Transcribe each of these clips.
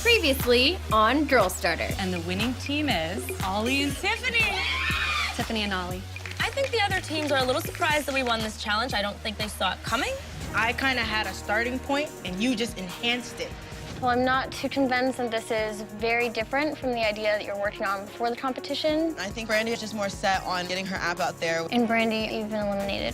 Previously on Girl Starter. And the winning team is Ollie's Tiffany. Tiffany and Ollie. I think the other teams are a little surprised that we won this challenge. I don't think they saw it coming. I kind of had a starting point, and you just enhanced it. Well, I'm not too convinced that this is very different from the idea that you're working on before the competition. I think Brandy is just more set on getting her app out there. And Brandy, you've been eliminated.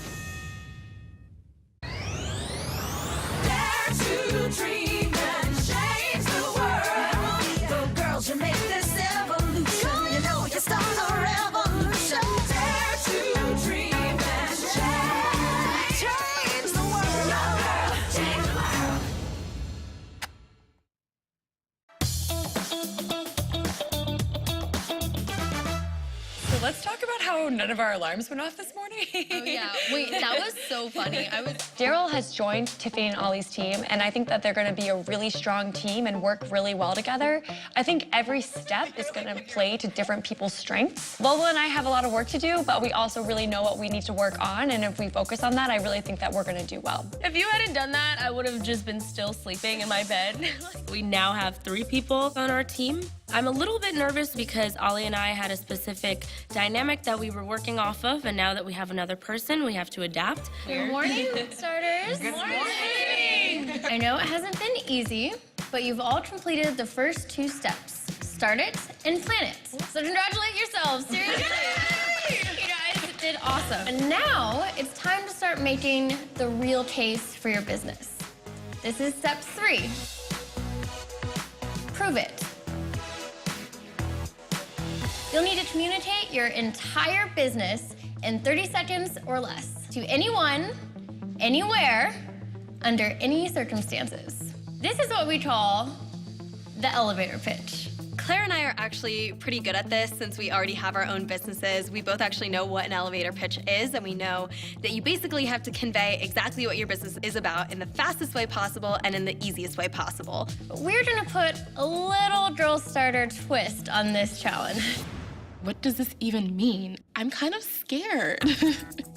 Let's talk about how none of our alarms went off this morning. Oh yeah, wait, that was so funny. Daryl has joined Tiffany and Ollie's team, and I think that they're gonna be a really strong team and work really well together. I think every step is gonna play to different people's strengths. Lola and I have a lot of work to do, but we also really know what we need to work on, and if we focus on that, I really think that we're gonna do well. If you hadn't done that, I would have just been still sleeping in my bed. We now have 3 people on our team. I'm a little bit nervous because Ollie and I had a specific dynamic that we were working off of, and now that we have another person, we have to adapt. Good morning, starters. Good morning. I know it hasn't been easy, but you've all completed the first 2 steps. Start it and plan it. So congratulate yourselves, seriously. You guys did awesome. And now it's time to start making the real case for your business. This is step 3. Prove it. You'll need to communicate your entire business in 30 seconds or less to anyone, anywhere, under any circumstances. This is what we call the elevator pitch. Claire and I are actually pretty good at this since we already have our own businesses. We both actually know what an elevator pitch is, and we know that you basically have to convey exactly what your business is about in the fastest way possible and in the easiest way possible. We're gonna put a little Girl Starter twist on this challenge. What does this even mean? I'm kind of scared.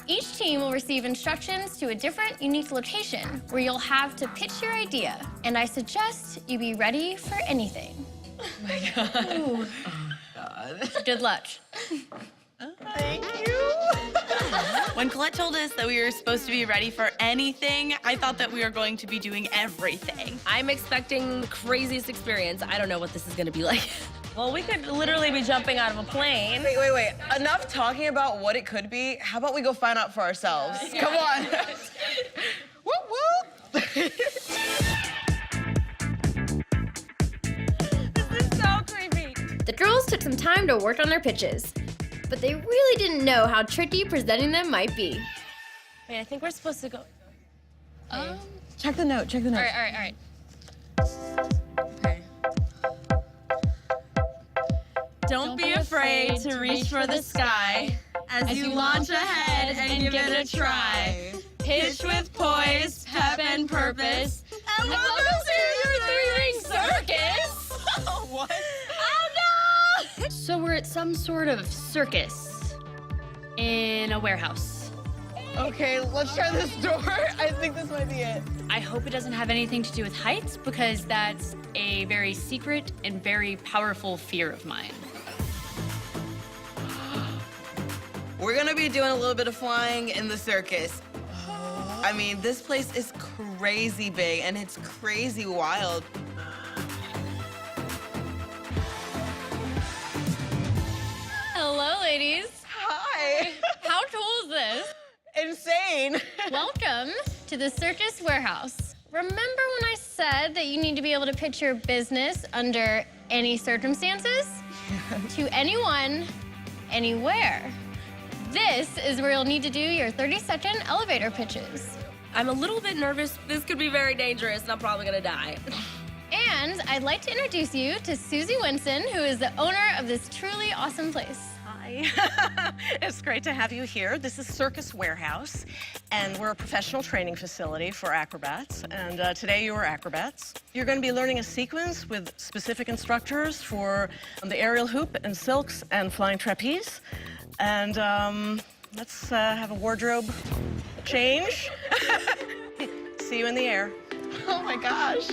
Each team will receive instructions to a different, unique location where you'll have to pitch your idea. And I suggest you be ready for anything. Oh my God. Ooh. Oh God. Good luck. Thank you. When Colette told us that we were supposed to be ready for anything, I thought that we were going to be doing everything. I'm expecting the craziest experience. I don't know what this is gonna be like. Well, we could literally be jumping out of a plane. Wait. Enough talking about what it could be. How about we go find out for ourselves? Yeah. Come on. Whoop, whoop. This is so creepy. The girls took some time to work on their pitches, but they really didn't know how tricky presenting them might be. Wait, I think we're supposed to go. Check the note, All right. Okay. Don't be afraid to reach for the sky as you launch ahead and give it a try. Pitch with poise, pep, and purpose. And welcome to your 3-ring circus. What? Oh no! So we're at some sort of circus in a warehouse. Okay, let's try this door. I think this might be it. I hope it doesn't have anything to do with heights because that's a very secret and very powerful fear of mine. We're gonna be doing a little bit of flying in the circus. I mean, this place is crazy big and it's crazy wild. Hello, ladies. Hi. How cool is this? Insane. Welcome to the Circus Warehouse. Remember when I said that you need to be able to pitch your business under any circumstances? To anyone, anywhere. This is where you'll need to do your 30-second elevator pitches. I'm a little bit nervous. This could be very dangerous, and I'm probably gonna die. And I'd like to introduce you to Susie Winson, who is the owner of this truly awesome place. Hi. It's great to have you here. This is Circus Warehouse, and we're a professional training facility for acrobats. And today you are acrobats. You're going to be learning a sequence with specific instructors for the aerial hoop and silks and flying trapeze. And let's have a wardrobe change. See you in the air. Oh my gosh.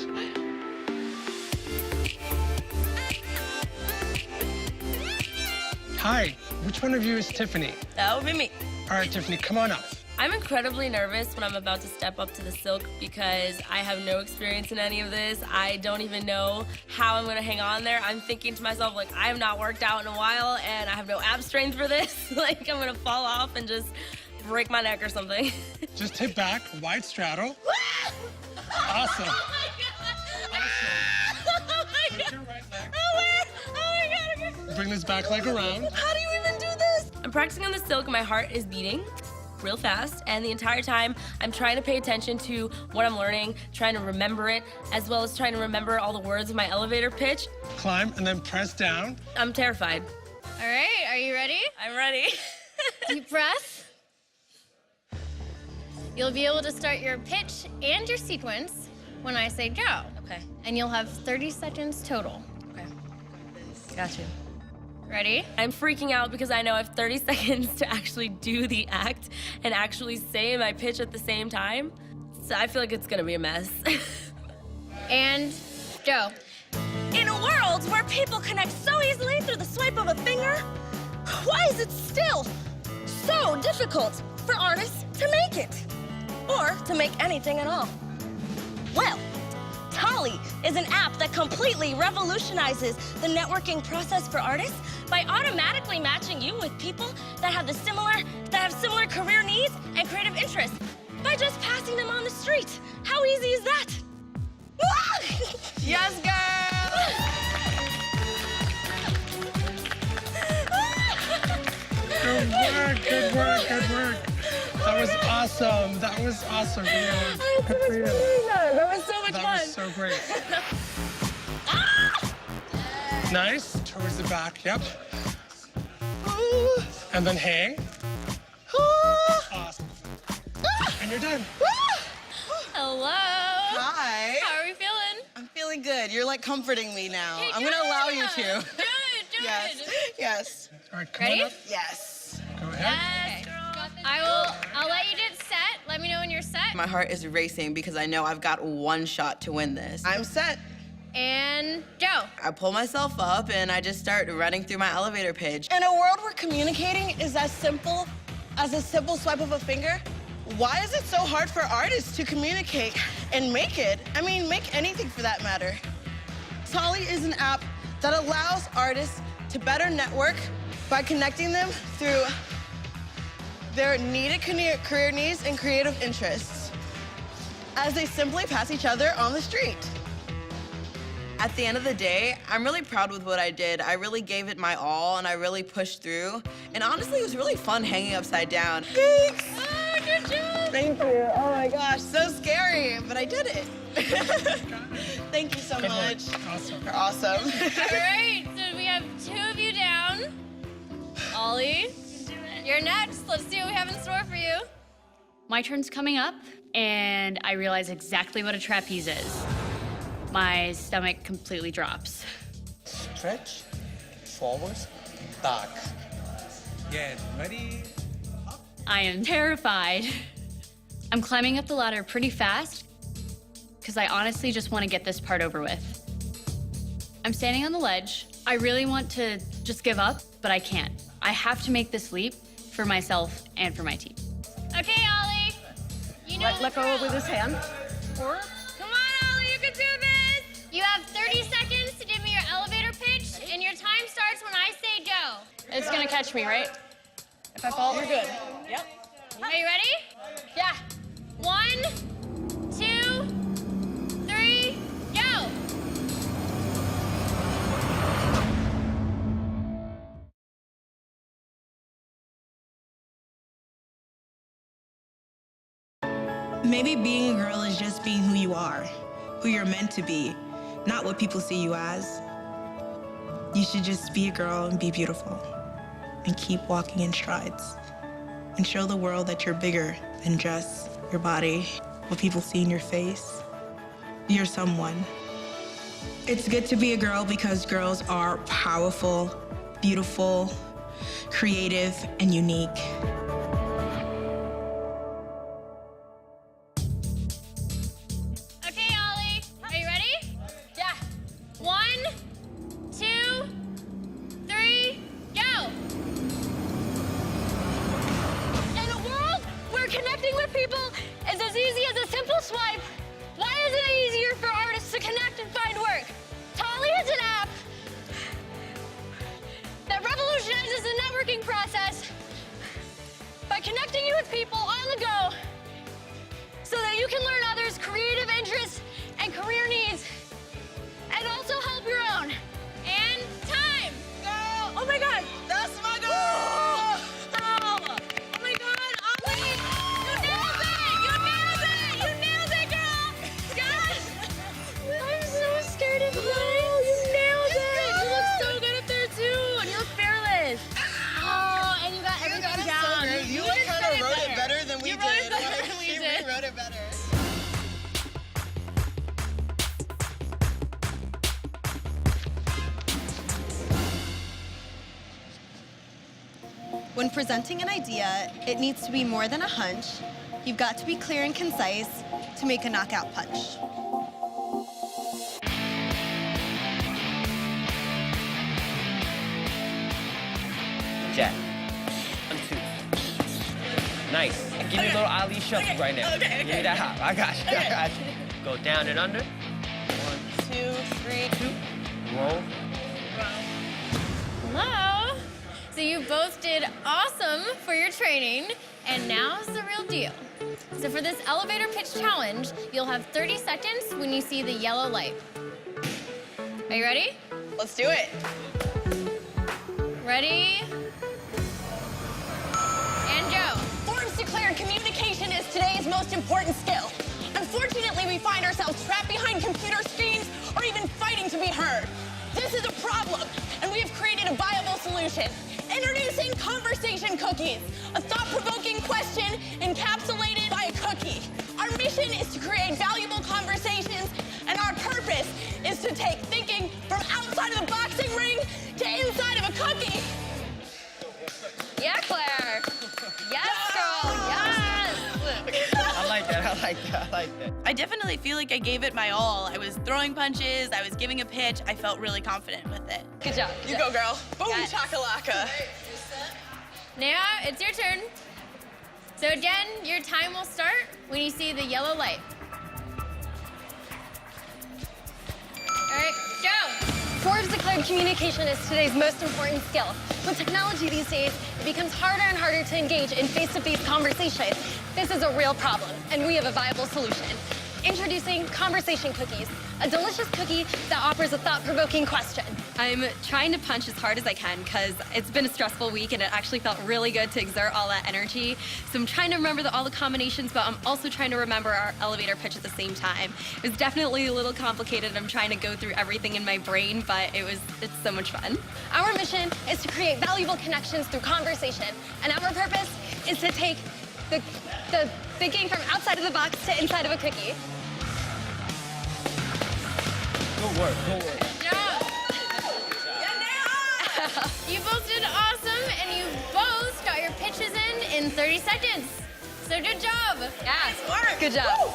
Hi, which one of you is Tiffany? That would be me. All right, Tiffany, come on up. I'm incredibly nervous when I'm about to step up to the silk because I have no experience in any of this. I don't even know how I'm gonna hang on there. I'm thinking to myself, like, I have not worked out in a while and I have no ab strength for this. Like, I'm gonna fall off and just break my neck or something. Just hit back, wide straddle. Awesome. Oh my God. Oh my God. Bring this back leg around. How do you even do this? I'm practicing on the silk and my heart is beating real fast, and the entire time I'm trying to pay attention to what I'm learning, trying to remember it, as well as trying to remember all the words of my elevator pitch. Climb and then press down. I'm terrified. All right, are you ready? I'm ready. Deep breath. You'll be able to start your pitch and your sequence when I say go. Okay. And you'll have 30 seconds total. Okay. Gotcha. Ready? I'm freaking out because I know I have 30 seconds to actually do the act and actually say my pitch at the same time. So I feel like it's gonna be a mess. And go. In a world where people connect so easily through the swipe of a finger, why is it still so difficult for artists to make it? Or to make anything at all? Well, Tolly is an app that completely revolutionizes the networking process for artists by automatically matching you with people that have similar career needs and creative interests by just passing them on the street. How easy is that? Yes, girl! Good work, good work, good work. That was awesome. That was awesome. Good for you. That was so much fun. That was so great. Nice. Towards the back. Yep. And then hang. Awesome. And you're done. Hello. Hi. How are we feeling? I'm feeling good. You're like comforting me now. Hey, I'm gonna allow you to. Good, good. Yes. Yes. All right, come Ready? on up. Yes. Go ahead. Yes, girl. I'll let you get set. Let me know when you're set. My heart is racing because I know I've got one shot to win this. I'm set. And go. I pull myself up and I just start running through my elevator pitch. In a world where communicating is as simple as a simple swipe of a finger, why is it so hard for artists to communicate and make it? I mean, make anything for that matter. Tolly is an app that allows artists to better network by connecting them through their needed career needs and creative interests as they simply pass each other on the street. At the end of the day, I'm really proud with what I did. I really gave it my all and I really pushed through. And honestly, it was really fun hanging upside down. Thanks. Oh, good job. Thank you. Oh my gosh, so scary, but I did it. Thank you so Good work. much. Awesome. You're awesome. All right, so we have 2 of you down. Ollie, you're next. Let's see what we have in store for you. My turn's coming up, and I realize exactly what a trapeze is. My stomach completely drops. Stretch, forwards, back. Get ready. I am terrified. I'm climbing up the ladder pretty fast because I honestly just want to get this part over with. I'm standing on the ledge. I really want to just give up, but I can't. I have to make this leap for myself and for my team. Okay, Ollie. You know Let go with his hand. Come on, Ollie, you can do this. You have 30 seconds to give me your elevator pitch, and your time starts when I say go. It's gonna catch me, right? If I fall? You're good. Yep. Are you ready? Yeah. 1, 2, 3, go. Maybe being a girl is just being who you are, who you're meant to be, not what people see you as. You should just be a girl and be beautiful and keep walking in strides and show the world that you're bigger than just your body, what people see in your face. You're someone. It's good to be a girl because girls are powerful, beautiful, creative, and unique. Okay, Ollie, are you ready? Yeah. 1, 2, 3, go. Swipe. Why isn't it easier for artists to connect and find work? Tolly is an app that revolutionizes the networking process by connecting you with people on the go so that you can learn others' creative interests and career needs and also help your own. And time. Go! Oh my God. That's my goal! Oh my God, Ollie! You nailed it! You nailed it! You nailed it, girl! Gosh! I'm so scared of that. You nailed it! You look so good up there too, and you're fearless. Oh, and you got everything down. So you like kind of wrote it better than we did. wrote it better than we She did. rewrote it better. When presenting an idea, it needs to be more than a hunch. You've got to be clear and concise to make a knockout punch. Jack. 1, 2. Nice. Give me a little Ali shuffle right now. Okay, Give me that hop. I got you. I got you. Go down and under. 1, 2, 3, 2. Roll. Hello. So you both did awesome for your training, and now's the real deal. So for this elevator pitch challenge, you'll have 30 seconds when you see the yellow light. Are you ready? Let's do it. Ready? And go. Forbes declared communication is today's most important skill. Unfortunately, we find ourselves trapped behind computer screens or even fighting to be heard. This is a problem, and we have created a viable solution. Introducing Conversation Cookies, a thought-provoking question encapsulated by a cookie. Our mission is to create valuable conversations, and our purpose is to take thinking from outside of the boxing ring to inside of a cookie. Yeah, Claire. Yes, girl. Yes. I like that. I like that. I like that. I definitely feel like I gave it my all. I was throwing punches, I was giving a pitch. I felt really confident with it. Good job. You go, girl. Boom, Yes. chakalaka. Now it's your turn. So again, your time will start when you see the yellow light. All right, go. Forbes declared communication is today's most important skill. With technology these days, it becomes harder and harder to engage in face-to-face conversation. This is a real problem, and we have a viable solution. Introducing Conversation Cookies, a delicious cookie that offers a thought-provoking question. I'm trying to punch as hard as I can because it's been a stressful week and it actually felt really good to exert all that energy. So I'm trying to remember all the combinations, but I'm also trying to remember our elevator pitch at the same time. It was definitely a little complicated. I'm trying to go through everything in my brain, but it's so much fun. Our mission is to create valuable connections through conversation, and our purpose is to take the thinking from outside of the box to inside of a cookie. Good work. Good work. Good job. You both did awesome, and you both got your pitches in 30 seconds. So good job. Yeah. Nice work. Good job.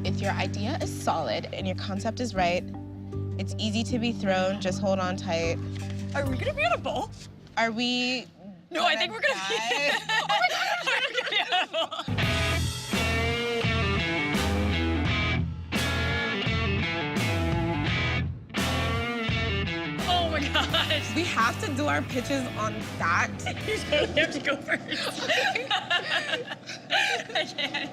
If your idea is solid and your concept is right, it's easy to be thrown. Just hold on tight. Are we gonna be on a boat? Are we? No, I think we're gonna be. Oh my God, we're gonna be on a boat. Oh my gosh. We have to do our pitches on that. You totally have to go first. I can't.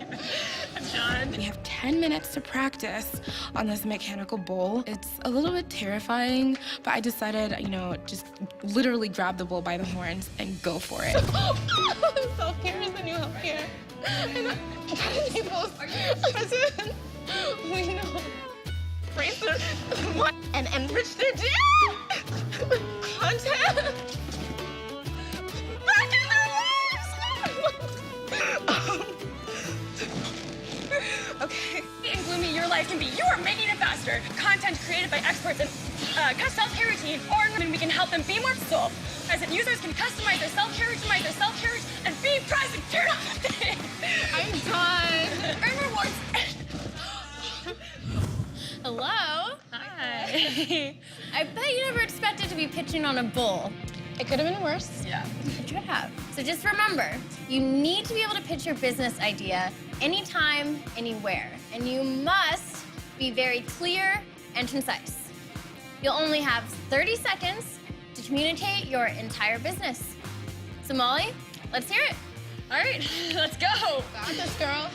I'm done. We have 10 minutes to practice on this mechanical bull. It's a little bit terrifying, but I decided, just literally grab the bull by the horns and go for it. Self-care is the new healthcare. And people's present. We know. Raise their and enrich their content. Back in their lives. Okay. In Gloomy, your life can be you are making it faster. Content created by experts in self-care routine, or we can help them be more soul. Present users can customize their self-care routine, and be present. Turn off the thing. I'm done. Earn rewards. Hello. Hi. I bet you never expected to be pitching on a bull. It could have been worse. Yeah. It could have. So just remember, you need to be able to pitch your business idea anytime, anywhere. And you must be very clear and concise. You'll only have 30 seconds to communicate your entire business. So Molly, let's hear it. All right, let's go. Got this, girl.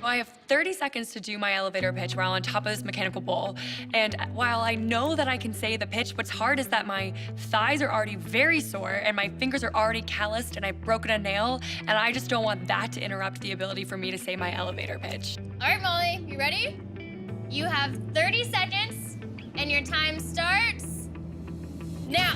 I have 30 seconds to do my elevator pitch while on top of this mechanical bull. And while I know that I can say the pitch, what's hard is that my thighs are already very sore and my fingers are already calloused and I've broken a nail. And I just don't want that to interrupt the ability for me to say my elevator pitch. All right, Molly, you ready? You have 30 seconds, and your time starts now.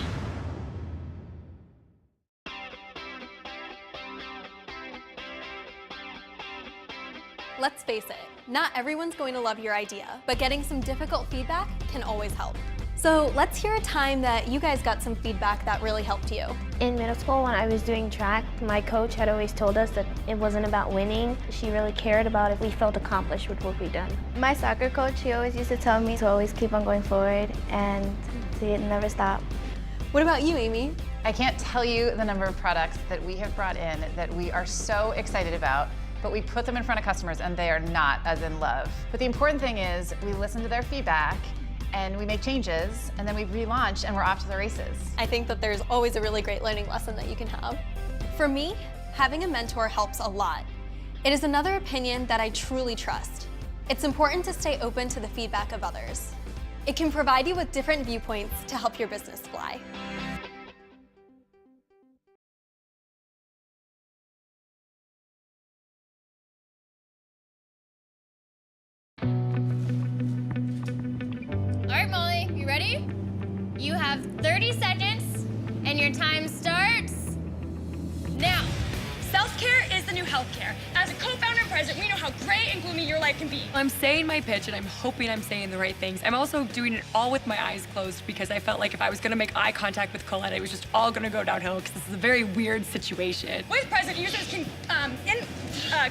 Let's face it, not everyone's going to love your idea, but getting some difficult feedback can always help. So let's hear a time that you guys got some feedback that really helped you. In middle school, when I was doing track, my coach had always told us that it wasn't about winning. She really cared about if we felt accomplished with what we done. My soccer coach, he always used to tell me to always keep on going forward and to never stop. What about you, Amy? I can't tell you the number of products that we have brought in that we are so excited about, but we put them in front of customers and they are not as in love. But the important thing is we listen to their feedback and we make changes and then we relaunch and we're off to the races. I think that there's always a really great learning lesson that you can have. For me, having a mentor helps a lot. It is another opinion that I truly trust. It's important to stay open to the feedback of others. It can provide you with different viewpoints to help your business fly. All right, Molly, you ready? You have 30 seconds, and your time starts now. Self-care is the new healthcare. As a co-founder and president, we know how gray and gloomy your life can be. I'm saying my pitch and I'm hoping I'm saying the right things. I'm also doing it all with my eyes closed because I felt like if I was gonna make eye contact with Colette, it was just all gonna go downhill because this is a very weird situation. With Present, users can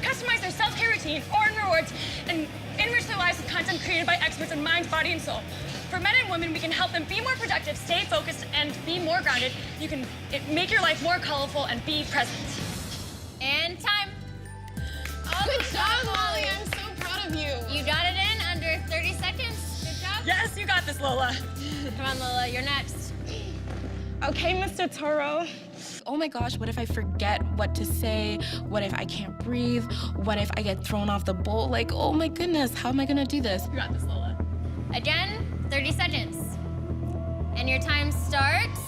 customize their self-care routine, earn rewards, and enrich their lives with content created by experts in mind, body, and soul. For men and women, we can help them be more productive, stay focused, and be more grounded. You can make your life more colorful and be present. And time. Good job, Molly. I'm so proud of you. You got it in under 30 seconds. Good job. Yes, you got this, Lola. Come on, Lola, you're next. Okay, Mr. Toro. Oh my gosh, what if I forget what to say? What if I can't breathe? What if I get thrown off the boat? Like, oh my goodness, how am I gonna do this? You got this, Lola. Again, 30 seconds. And your time starts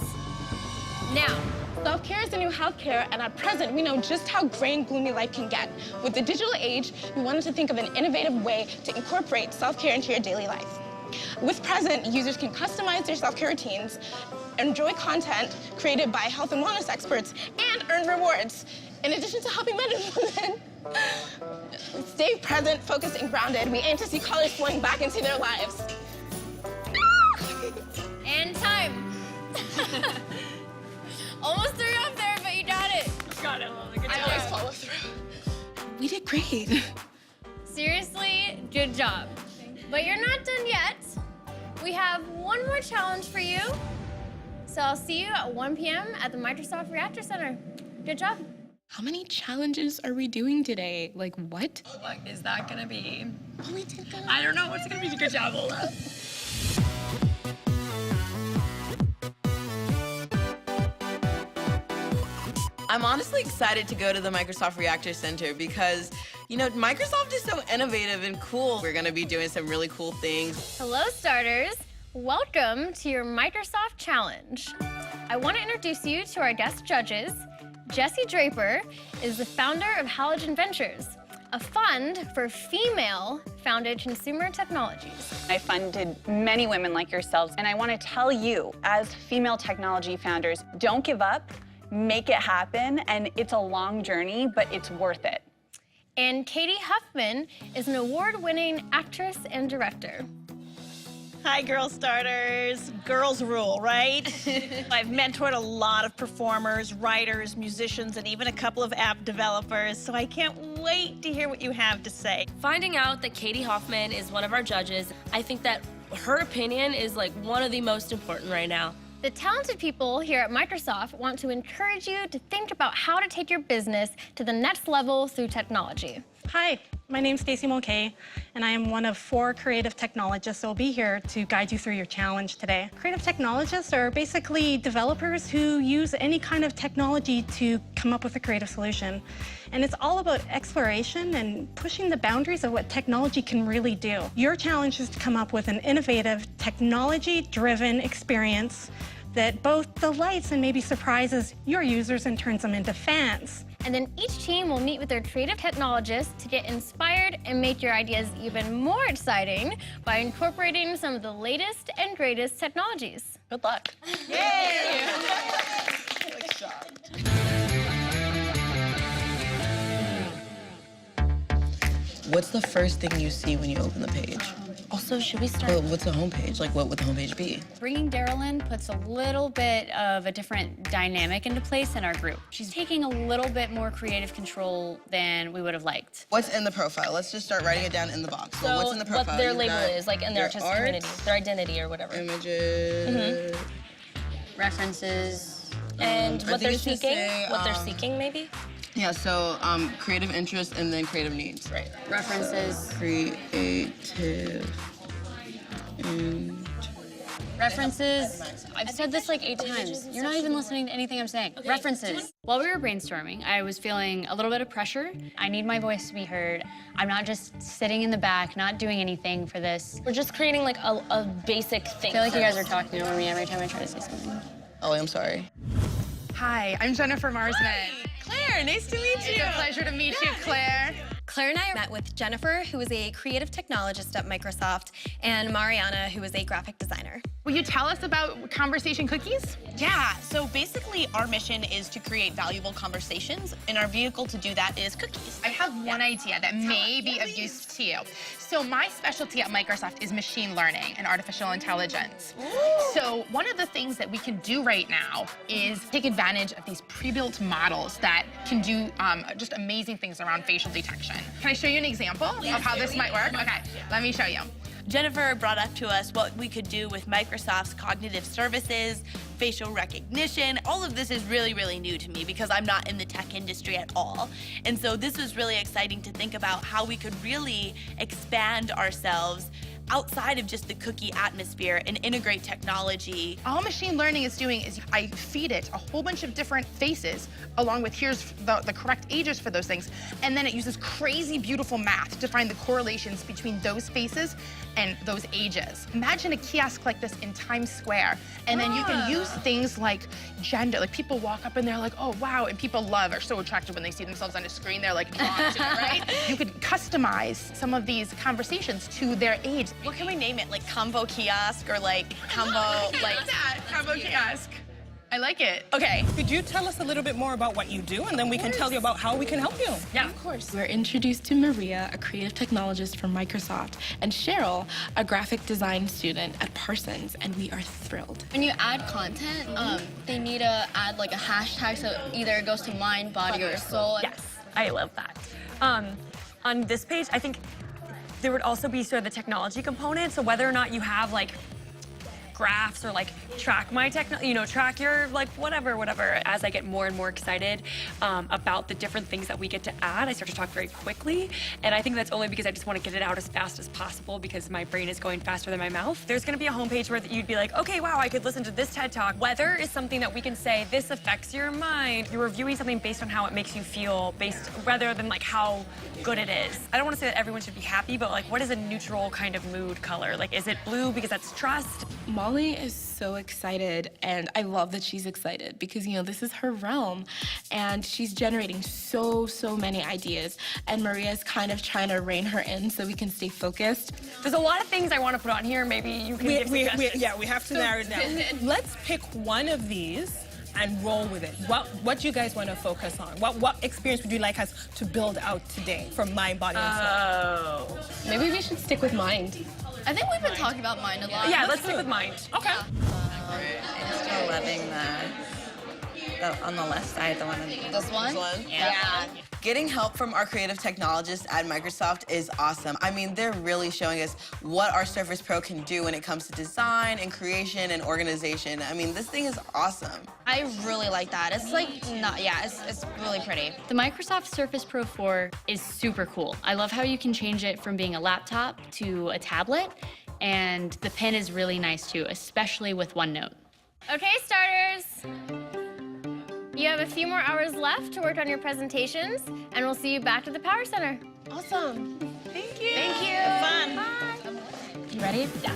now. Self-care is the new healthcare, and at Present, we know just how gray and gloomy life can get. With the digital age, we wanted to think of an innovative way to incorporate self-care into your daily life. With Present, users can customize their self-care routines, enjoy content created by health and wellness experts, and earn rewards. In addition to helping men and women stay present, focused, and grounded, we aim to see colors flowing back into their lives. And time. Almost threw you off there, but you got it. Got it, Lola. Good job. I always follow through. We did great. Seriously, good job. But you're not done yet. We have one more challenge for you. So I'll see you at 1 p.m. at the Microsoft Reactor Center. Good job. How many challenges are we doing today? Like, what? What is that gonna be? Oh, we did that. I don't know what's gonna be. Good job, Lola. I'm honestly excited to go to the Microsoft Reactor Center because, you know, Microsoft is so innovative and cool. We're gonna be doing some really cool things. Hello, starters. Welcome to your Microsoft Challenge. I want to introduce you to our guest judges. Jessie Draper is the founder of Halogen Ventures, a fund for female-founded consumer technologies. I funded many women like yourselves, and I want to tell you, as female technology founders, don't give up, make it happen, and it's a long journey, but it's worth it. And Katie Huffman is an award-winning actress and director. Hi, Girl Starters. Girls rule, right? I've mentored a lot of performers, writers, musicians, and even a couple of app developers, so I can't wait to hear what you have to say. Finding out that Katie Hoffman is one of our judges, I think that Her opinion is like one of the most important right now. The talented people here at Microsoft want to encourage you to think about how to take your business to the next level through technology. Hi, my name's Stacey Mulcahy, and I am one of 4 creative technologists that will be here to guide you through your challenge today. Creative technologists are basically developers who use any kind of technology to come up with a creative solution. And it's all about exploration and pushing the boundaries of what technology can really do. Your challenge is to come up with an innovative, technology-driven experience that both delights and maybe surprises your users and turns them into fans. And then each team will meet with their creative technologists to get inspired and make your ideas even more exciting by incorporating some of the latest and greatest technologies. Good luck. Yay! What's the first thing you see when you open the page? Also, should we start? Well, what's the homepage? Like, what would the homepage be? Bringing Daryl in puts a little bit of a different dynamic into place in our group. She's taking a little bit more creative control than we would have liked. What's in the profile? Let's just start writing it down in the box. So what's in the profile? what their You've label got is, like in their artistic community, their identity or whatever. Images. References. And I what think they're it should seeking, say, what they're seeking maybe? Yeah, so creative interest and then creative needs. Right. References. Creative and References. I've said this like 8 times. You're not even listening to anything I'm saying. Okay. References. While we were brainstorming, I was feeling a little bit of pressure. I need my voice to be heard. I'm not just sitting in the back, not doing anything for this. We're just creating like a basic thing. I feel like you guys are talking over me every time I try to say something. Oh, I'm sorry. Hi, I'm Jennifer Marsman. Claire, nice to meet you. It's a pleasure to meet you, Claire. Claire and I met with Jennifer, who is a creative technologist at Microsoft, and Mariana, who is a graphic designer. Will you tell us about Conversation Cookies? Yeah, so basically our mission is to create valuable conversations, and our vehicle to do that is cookies. I have one idea that may be of use to you. So my specialty at Microsoft is machine learning and artificial intelligence. So one of the things that we can do right now is take advantage of these pre-built models that can do just amazing things around facial detection. Can I show you an example of how this might work? Okay, let me show you. Jennifer brought up to us what we could do with Microsoft's cognitive services, facial recognition. All of this is really, really new to me because I'm not in the tech industry at all. And so this was really exciting to think about how we could really expand ourselves outside of just the cookie atmosphere and integrate technology. All machine learning is doing is I feed it a whole bunch of different faces along with here's the correct ages for those things. And then it uses crazy beautiful math to find the correlations between those faces and those ages. Imagine a kiosk like this in Times Square. And then you can use things like gender. Like people walk up and they're like, oh, wow. And people are so attracted when they see themselves on a screen. They're like drawn to it, right? You could customize some of these conversations to their age. What can we name it? Like Convo Kiosk or like Convo, like... Convo Kiosk. I like it. Okay. Could you tell us a little bit more about what you do, and then we can tell you about how we can help you? Yeah, Of course. We're introduced to Maria, a creative technologist from Microsoft, and Cheryl, a graphic design student at Parsons, and we are thrilled. When you add content, they need to add like a hashtag so either it goes to mind, body, or soul. Yes, I love that. On this page, I think there would also be sort of the technology component. So whether or not you have like graphs or like track my track your like whatever. As I get more and more excited about the different things that we get to add, I start to talk very quickly. And I think that's only because I just want to get it out as fast as possible because my brain is going faster than my mouth. There's going to be a homepage where you'd be like, okay, wow, I could listen to this TED Talk. Weather is something that we can say, this affects your mind. You're reviewing something based on how it makes you feel, rather than like how good it is. I don't want to say that everyone should be happy, but like what is a neutral kind of mood color? Like, is it blue because that's trust? Molly is so excited, and I love that she's excited because, this is her realm, and she's generating so many ideas, and Maria's kind of trying to rein her in so we can stay focused. There's a lot of things I want to put on here. Maybe you can give suggestions. We have to narrow it down. Let's pick one of these and roll with it. What do you guys want to focus on? What experience would you like us to build out today for mind, body, and soul? Maybe we should stick with mind. I think we've been talking about mind a lot. Yeah, let's stick with mind. Okay. I'm still loving the on the left side, the one. This one? Yeah. Getting help from our creative technologists at Microsoft is awesome. I mean, they're really showing us what our Surface Pro can do when it comes to design and creation and organization. I mean, this thing is awesome. I really like that. It's like, it's really pretty. The Microsoft Surface Pro 4 is super cool. I love how you can change it from being a laptop to a tablet, and the pen is really nice too, especially with OneNote. Okay, starters. You have a few more hours left to work on your presentations, and we'll see you back at the Power Center. Awesome. Thank you. Thank you. Have fun. Bye. You ready? Yeah.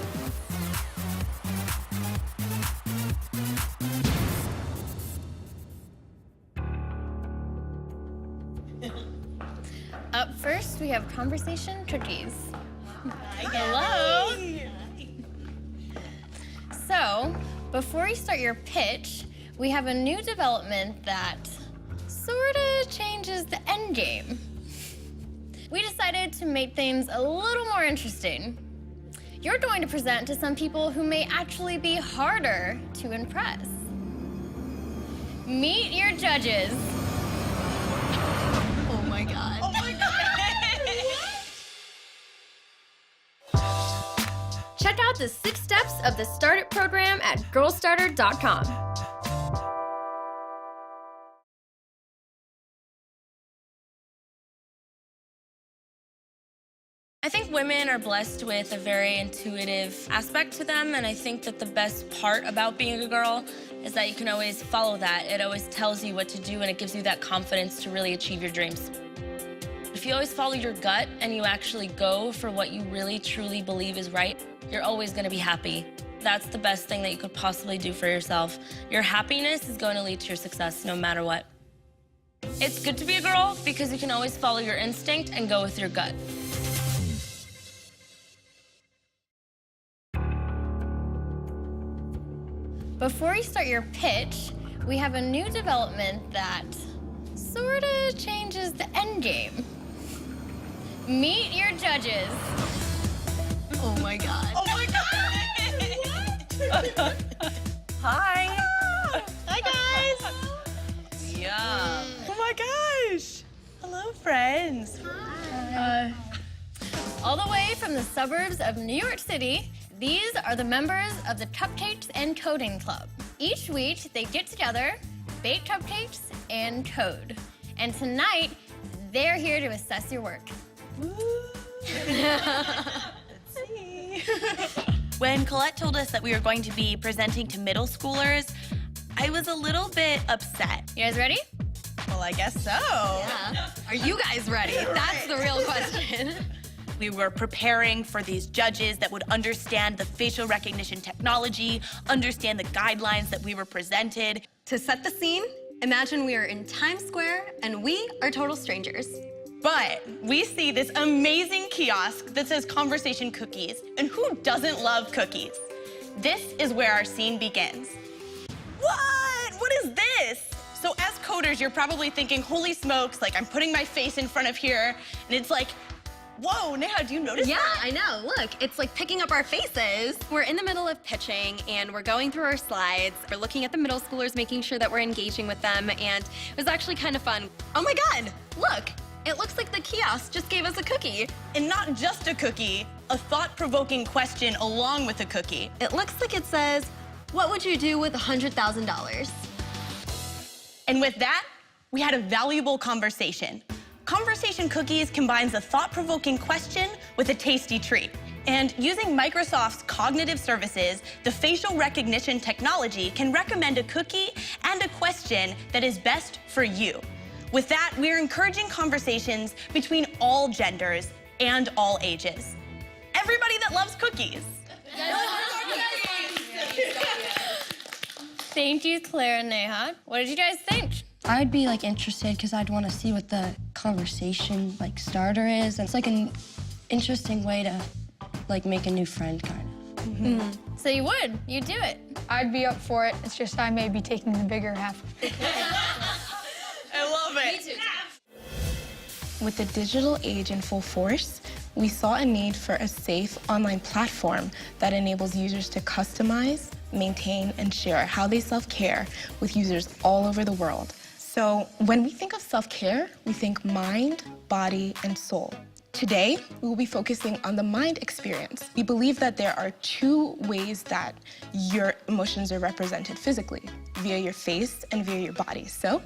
Up first, we have conversation cookies. Hello. So, before you start your pitch, we have a new development that sorta changes the end game. We decided to make things a little more interesting. You're going to present to some people who may actually be harder to impress. Meet your judges. Oh my God. Oh my God. Check out the 6 steps of the Start It program at girlstarter.com. I think women are blessed with a very intuitive aspect to them, and I think that the best part about being a girl is that you can always follow that. It always tells you what to do, and it gives you that confidence to really achieve your dreams. If you always follow your gut and you actually go for what you really truly believe is right, you're always going to be happy. That's the best thing that you could possibly do for yourself. Your happiness is going to lead to your success no matter what. It's good to be a girl because you can always follow your instinct and go with your gut. Before you start your pitch, we have a new development that sorta changes the end game. Meet your judges. Oh my God. Oh my God! Hi. Hi, guys. Yeah. Oh my gosh. Hello, friends. All the way from the suburbs of New York City, these are the members of the Cupcakes and Coding Club. Each week, they get together, bake cupcakes, and code. And tonight, they're here to assess your work. When Colette told us that we were going to be presenting to middle schoolers, I was a little bit upset. You guys ready? Well, I guess so. Yeah. Are you guys ready? That's the real question. We were preparing for these judges that would understand the facial recognition technology, understand the guidelines that we were presented. To set the scene, imagine we are in Times Square and we are total strangers. But we see this amazing kiosk that says Conversation Cookies, and who doesn't love cookies? This is where our scene begins. What? What is this? So as coders, you're probably thinking, holy smokes, like I'm putting my face in front of here, and it's like, whoa, Neha, do you notice Yeah, that? I know. Look, it's like picking up our faces. We're in the middle of pitching and we're going through our slides. We're looking at the middle schoolers, making sure that we're engaging with them, and it was actually kind of fun. Oh my God, look. It looks like the kiosk just gave us a cookie. And not just a cookie, a thought-provoking question along with a cookie. It looks like it says, what would you do with $100,000? And with that, we had a valuable conversation. Conversation Cookies combines a thought-provoking question with a tasty treat. And using Microsoft's cognitive services, the facial recognition technology can recommend a cookie and a question that is best for you. With that, we're encouraging conversations between all genders and all ages. Everybody that loves cookies. Thank you, Claire and Neha. What did you guys think? I'd be interested because I'd want to see what the conversation starter is. And it's an interesting way to make a new friend kind of. So you'd do it. I'd be up for it. It's just I may be taking the bigger half. I love it. Me too. With the digital age in full force, we saw a need for a safe online platform that enables users to customize, maintain, and share how they self-care with users all over the world. So when we think of self-care, we think mind, body, and soul. Today, we will be focusing on the mind experience. We believe that there are two ways that your emotions are represented physically, via your face and via your body. So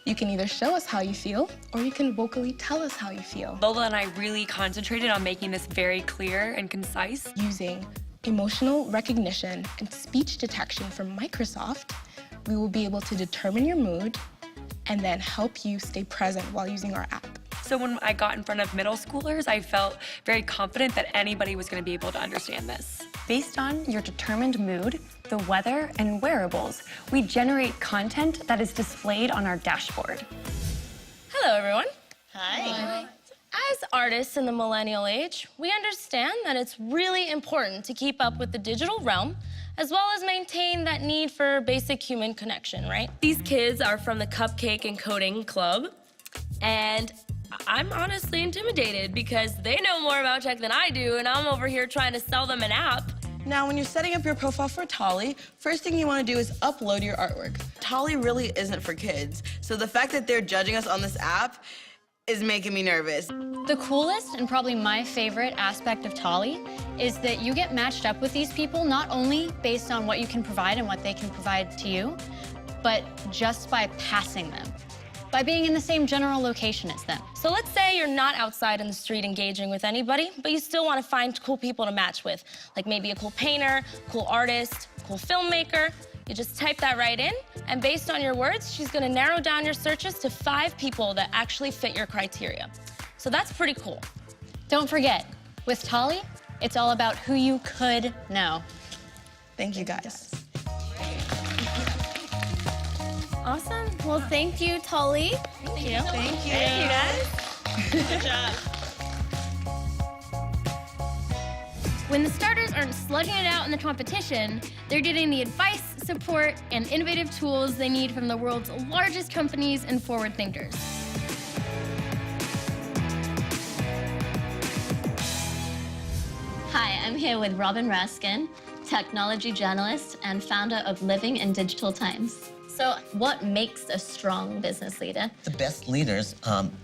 you can either show us how you feel, or you can vocally tell us how you feel. Lola and I really concentrated on making this very clear and concise. Using emotional recognition and speech detection from Microsoft, we will be able to determine your mood and then help you stay present while using our app. So when I got in front of middle schoolers, I felt very confident that anybody was going to be able to understand this. Based on your determined mood, the weather, and wearables, we generate content that is displayed on our dashboard. Hello, everyone. Hi. As artists in the millennial age, we understand that it's really important to keep up with the digital realm, as well as maintain that need for basic human connection, right? These kids are from the Cupcake and Coding Club, and I'm honestly intimidated because they know more about tech than I do, and I'm over here trying to sell them an app. Now, when you're setting up your profile for Tolly, first thing you want to do is upload your artwork. Tolly really isn't for kids, so the fact that they're judging us on this app is making me nervous. The coolest and probably my favorite aspect of Tolly is that you get matched up with these people not only based on what you can provide and what they can provide to you, but just by passing them, by being in the same general location as them. So let's say you're not outside in the street engaging with anybody, but you still want to find cool people to match with, like maybe a cool painter, cool artist, cool filmmaker. You just type that right in, and based on your words, she's gonna narrow down your searches to 5 people that actually fit your criteria. So that's pretty cool. Don't forget, with Tolly, it's all about who you could know. Thank you, guys. Awesome. Well, thank you, Tolly. Thank you. Thank you. Thank you, guys. Good job. When the starters aren't slugging it out in the competition, they're getting the advice, support, and innovative tools they need from the world's largest companies and forward thinkers. Hi, I'm here with Robin Raskin, technology journalist and founder of Living in Digital Times. So what makes a strong business leader? The best leaders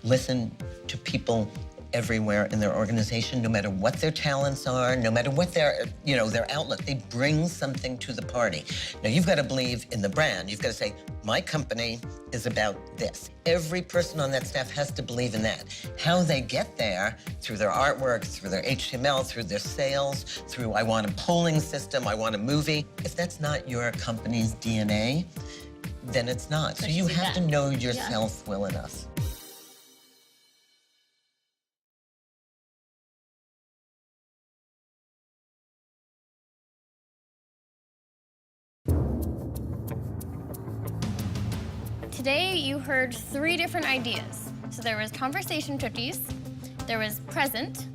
listen to people everywhere in their organization, no matter what their talents are, no matter what their outlook. They bring something to the party. Now, you've got to believe in the brand. You've got to say, my company is about this. Every person on that staff has to believe in that. How they get there, through their artwork, through their HTML, through their sales, through I want a polling system, I want a movie. If that's not your company's DNA, then it's not. So you have to know yourself well enough. Today, you heard 3 different ideas. So there was conversation cookies, there was present,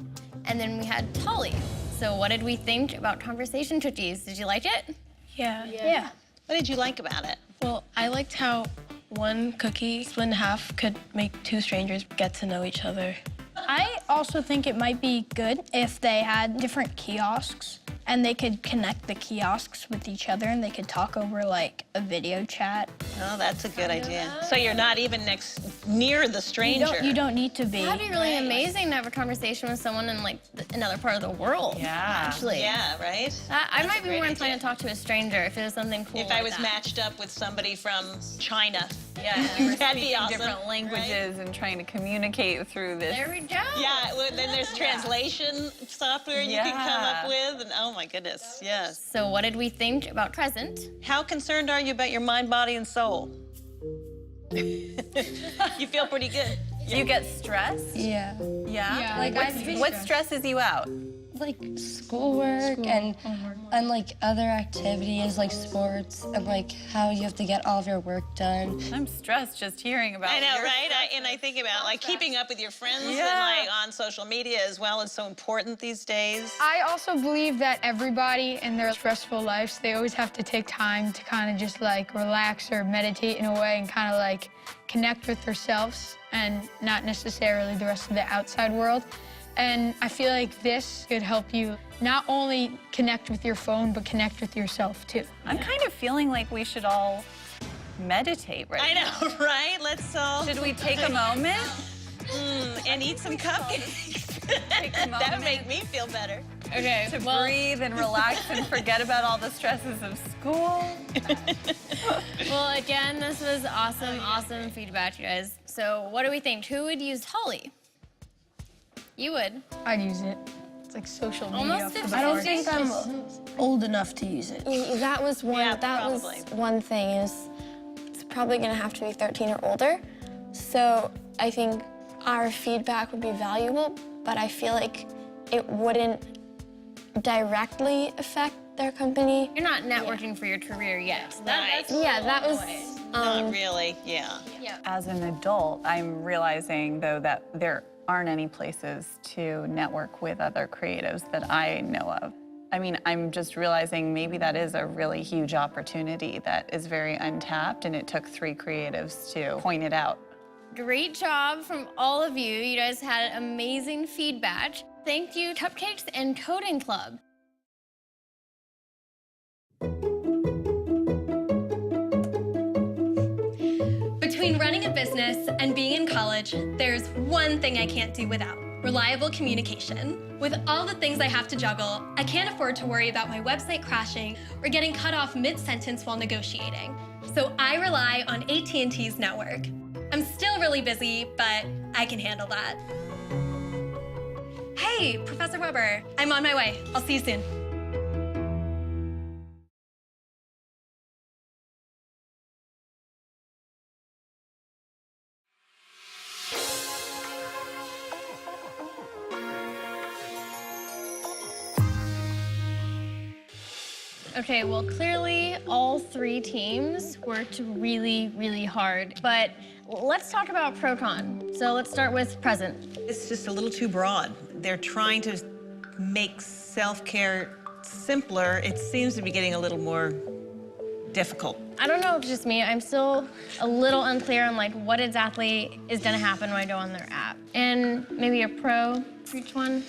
and then we had Tolly. So what did we think about conversation cookies? Did you like it? Yeah. What did you like about it? Well, I liked how one cookie split in half could make 2 strangers get to know each other. I also think it might be good if they had different kiosks and they could connect the kiosks with each other and they could talk over like a video chat. Oh, that's a good idea. So you're not even near the stranger. You don't need to be. That'd be really amazing to have a conversation with someone in like another part of the world. Yeah. Actually. Yeah, right? I might be more inclined to talk to a stranger if it was something cool. If I was matched up with somebody from China. Yeah, and we're That'd be speaking awesome, different languages and trying to communicate through this. There we go. Yeah, well, then there's translation software you can come up with, and oh my goodness, yes. So what did we think about present? How concerned are you about your mind, body, and soul? You feel pretty good. Do you get stressed? Yeah. Yeah? Like, what stresses you out? Like schoolwork and like other activities like sports and like how you have to get all of your work done. I'm stressed just hearing about I know, your right? And I think about like keeping up with your friends and like on social media as well is so important these days. I also believe that everybody in their stressful lives, they always have to take time to kind of just like relax or meditate in a way and kind of like connect with themselves and not necessarily the rest of the outside world. And I feel like this could help you not only connect with your phone, but connect with yourself too. I'm kind of feeling like we should all meditate right I now. know, right? Let's all. Should we take a moment? And eat some cupcakes. That would make me feel better. Okay, To breathe and relax and forget about all the stresses of school. Well, again, this was awesome feedback, you guys. So what do we think? Who would use Holly? You would. I'd use it. It's like social media. Almost for 50. the I don't arts. think I'm old enough to use it. That was one. Yeah, that probably. was one thing. Is it's probably going to have to be 13 or older. So I think our feedback would be valuable, but I feel like it wouldn't directly affect their company. You're not networking for your career yet. Right. That was. Not really, yeah. As an adult, I'm realizing, though, that there aren't any places to network with other creatives that I know of. I mean, I'm just realizing maybe that is a really huge opportunity that is very untapped, and it took 3 creatives to point it out. Great job from all of you. You guys had amazing feedback. Thank you, Cupcakes and Coding Club. Between running a business and being in college, there's one thing I can't do without: reliable communication. With all the things I have to juggle, I can't afford to worry about my website crashing or getting cut off mid-sentence while negotiating. So I rely on AT&T's network. I'm still really busy, but I can handle that. Hey, Professor Weber, I'm on my way. I'll see you soon. Okay, well, clearly all 3 teams worked really hard, but let's talk about Procon. So let's start with present. It's just a little too broad. They're trying to make self-care simpler. It seems to be getting a little more difficult. I don't know if it's just me. I'm still a little unclear on like what exactly is gonna happen when I go on their app. And maybe a pro for each one.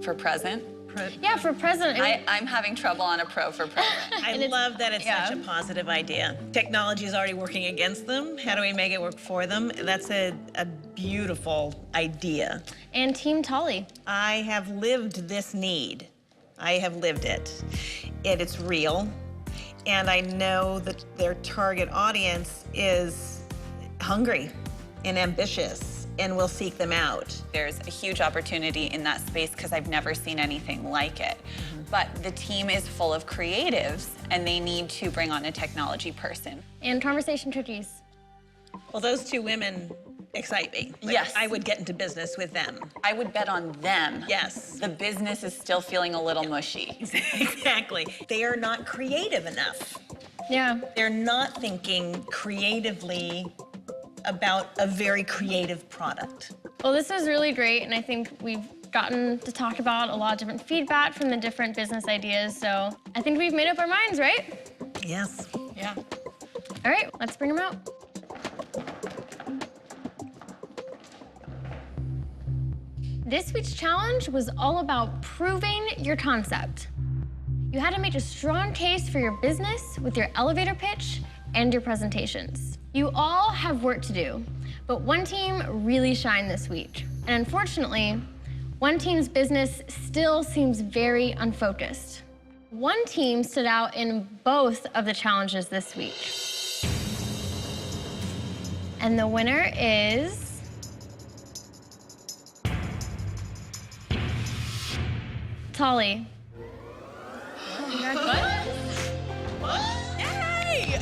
For present? Yeah, for present. I'm having trouble on a pro for present. I love that it's such a positive idea. Technology is already working against them. How do we make it work for them? That's a beautiful idea. And Team Tolly. I have lived this need. I have lived it. It's real. And I know that their target audience is hungry and ambitious, and will seek them out. There's a huge opportunity in that space because I've never seen anything like it. But the team is full of creatives, and they need to bring on a technology person. And Conversation Cookies. Well, those 2 women excite me. Like, Yes. I would get into business with them. I would bet on them. Yes. The business is still feeling a little mushy. Exactly. They are not creative enough. Yeah. They're not thinking creatively about a very creative product. Well, this was really great, and I think we've gotten to talk about a lot of different feedback from the different business ideas, so I think we've made up our minds, right? Yes. Yeah. All right, let's bring them out. This week's challenge was all about proving your concept. You had to make a strong case for your business with your elevator pitch and your presentations. You all have work to do, but one team really shined this week. And unfortunately, one team's business still seems very unfocused. One team stood out in both of the challenges this week. And the winner is... Tolly. What? Hey!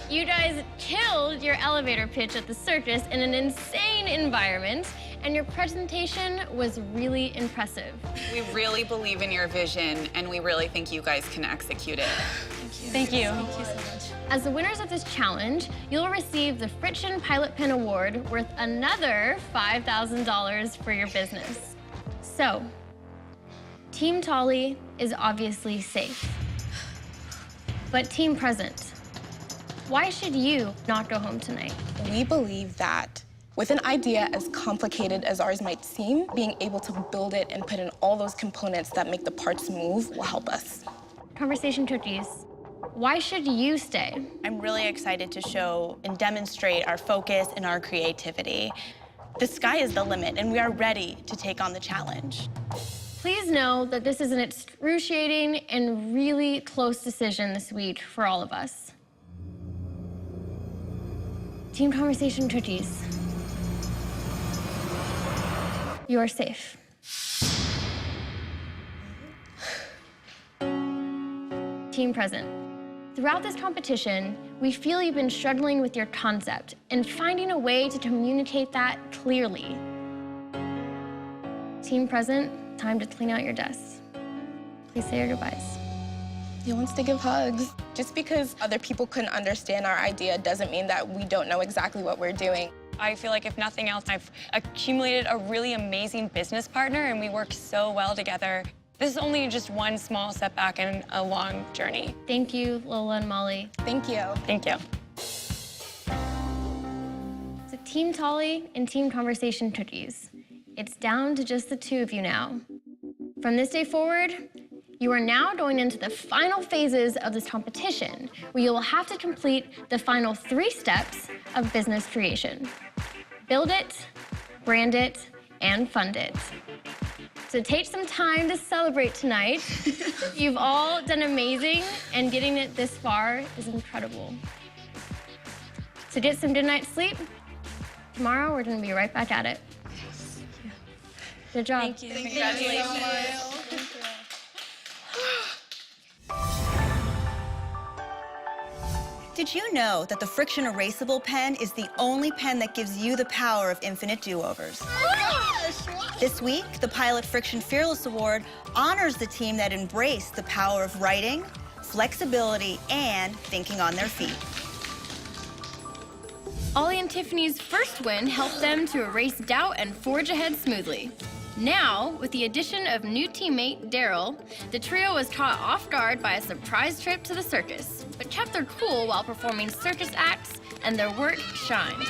You guys killed your elevator pitch at the circus in an insane environment, and your presentation was really impressive. We really believe in your vision, and we really think you guys can execute it. Thank you. Thank you so much. As the winners of this challenge, you'll receive the Friction Pilot Pin Award worth another $5,000 for your business. So, Team Tolly is obviously safe. But Team Present, why should you not go home tonight? We believe that With an idea as complicated as ours might seem, being able to build it and put in all those components that make the parts move will help us. Conversation Cookies, why should you stay? I'm really excited to show and demonstrate our focus and our creativity. The sky is the limit, and we are ready to take on the challenge. Please know that this is an excruciating and really close decision this week for all of us. Team Conversation Cookies, you are safe. Team Present. Throughout this competition, we feel you've been struggling with your concept and finding a way to communicate that clearly. Team Present, time to clean out your desks. Please say your goodbyes. He wants to give hugs. Just because other people couldn't understand our idea doesn't mean that we don't know exactly what we're doing. I feel like if nothing else, I've accumulated a really amazing business partner and we work so well together. This is only just one small setback in a long journey. Thank you, Lola and Molly. Thank you. Thank you. So Team Tolly and Team Conversation Cookies, it's down to just the two of you now. From this day forward, you are now going into the final phases of this competition, where you will have to complete the final 3 steps of business creation. Build it, brand it, and fund it. So take some time to celebrate tonight. You've all done amazing, and getting it this far is incredible. So get some good night's sleep. Tomorrow, we're gonna be right back at it. Good job. Thank you. Congratulations. Did you know that the Friction Erasable pen is the only pen that gives you the power of infinite do-overs? This week, the Pilot Friction Fearless Award honors the team that embraced the power of writing, flexibility, and thinking on their feet. Ollie and Tiffany's first win helped them to erase doubt and forge ahead smoothly. Now, with the addition of new teammate Daryl, the trio was caught off guard by a surprise trip to the circus, but kept their cool while performing circus acts, and their work shined.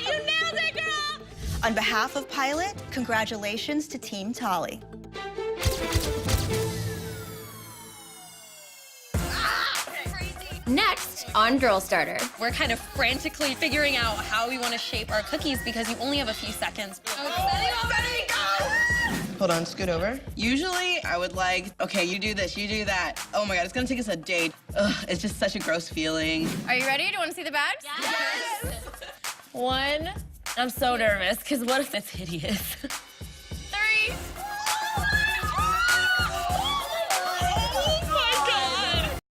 You nailed it, girl! On behalf of Pilot, congratulations to Team Tolly. Next on Girl Starter. We're kind of frantically figuring out how we want to shape our cookies because you only have a few seconds. Hold on, scoot over. Usually, I would like, okay, you do this, you do that. Oh my God, it's gonna take us a day. Ugh, it's just such a gross feeling. Are you ready? Do you want to see the bags? Yes! 1, I'm so nervous, because what if it's hideous?